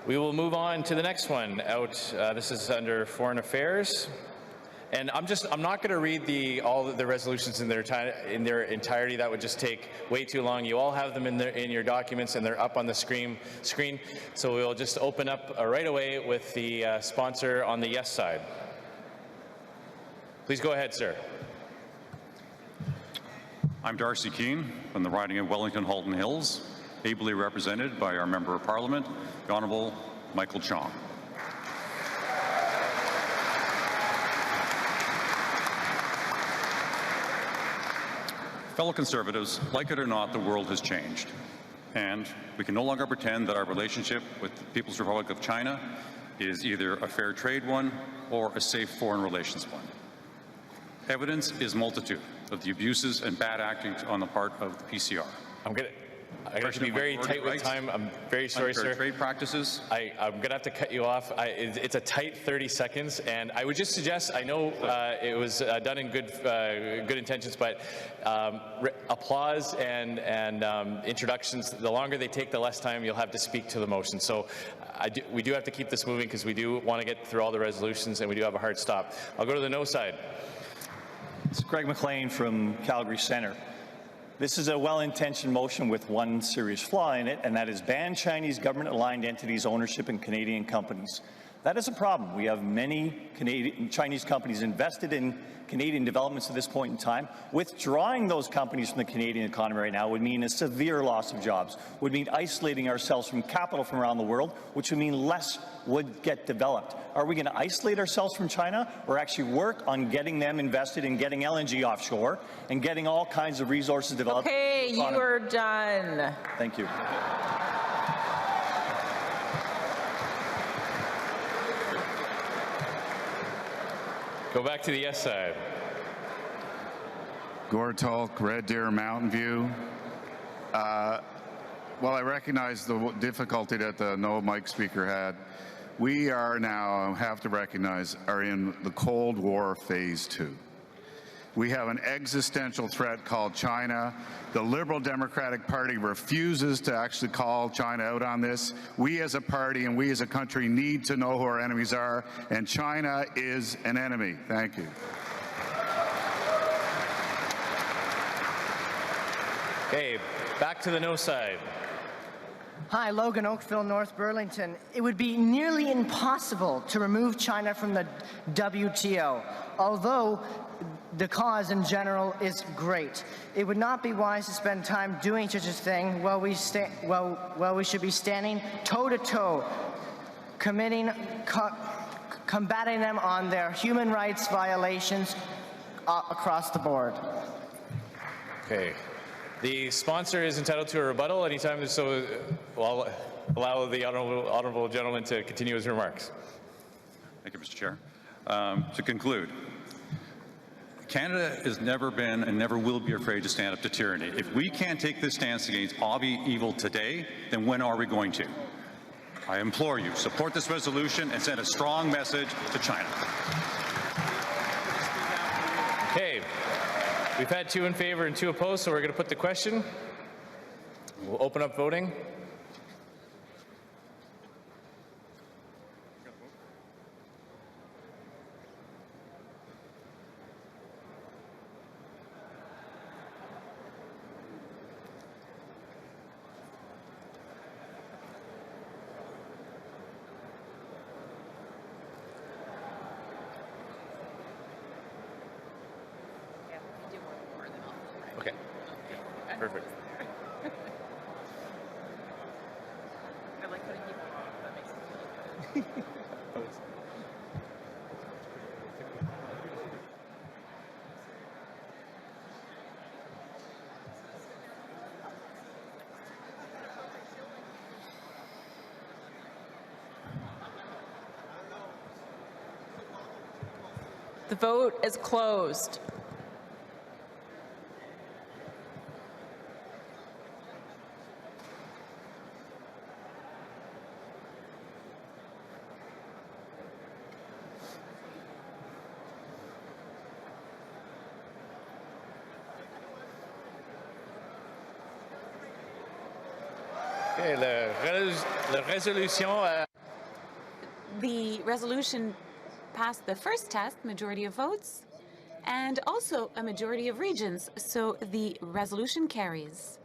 We will move on to the next one out. This is under Foreign Affairs. And I'm not going to read all the resolutions in their entirety. That would just take way too long. You all have them in your documents, and they're up on the screen. So we'll just open up right away with the sponsor on the yes side. Please go ahead, sir. I'm Darcy Keane from the riding of Wellington-Halton Hills, ably represented by our Member of Parliament, the Honourable Michael Chong. Fellow Conservatives, like it or not, the world has changed. And we can no longer pretend that our relationship with the People's Republic of China is either a fair trade one or a safe foreign relations one. Evidence is multitude of the abuses and bad acting on the part of the PCR. I have to be very tight with time. I'm very sorry, sir. Trade practices. I'm going to have to cut you off. It's a tight 30 seconds, and I would just suggest, I know it was done in good intentions, but applause and introductions, the longer they take, the less time you'll have to speak to the motion. So we do have to keep this moving because we do want to get through all the resolutions, and we do have a hard stop. I'll go to the no side. It's Greg McLean from Calgary Centre. This is a well-intentioned motion with one serious flaw in it, and that is ban Chinese government-aligned entities' ownership in Canadian companies. That is a problem. We have many Chinese companies invested in Canadian developments at this point in time. Withdrawing those companies from the Canadian economy right now would mean a severe loss of jobs, would mean isolating ourselves from capital from around the world, which would mean less would get developed. Are we going to isolate ourselves from China, or actually work on getting them invested in getting LNG offshore and getting all kinds of resources developed? Okay, you are done. Thank you. Go back to the yes side. Gortalk, Red Deer, Mountain View. Well, I recognize the difficulty that the no mic speaker had. We are now, have to recognize, are in the Cold War Phase 2. We have an existential threat called China. The Liberal Democratic Party refuses to actually call China out on this. We as a party and we as a country need to know who our enemies are, and China is an enemy. Thank you. Okay, back to the no side. Hi, Logan Oakville, North Burlington. It would be nearly impossible to remove China from the WTO, although the cause in general is great. It would not be wise to spend time doing such a thing while we should be standing toe-to-toe, combating them on their human rights violations across the board. Okay. The sponsor is entitled to a rebuttal anytime, so I'll allow the honourable gentleman to continue his remarks. Thank you, Mr. Chair. To conclude, Canada has never been and never will be afraid to stand up to tyranny. If we can't take this stance against evil today, then when are we going to? I implore you, support this resolution and send a strong message to China. Okay. We've had 2 in favor and 2 opposed, so we're going to put the question. We'll open up voting. Okay. Perfect. I like cutting people off. That makes it really good. The vote is closed. Okay, la résolution The resolution passed the first test, majority of votes, and also a majority of regions, so the resolution carries.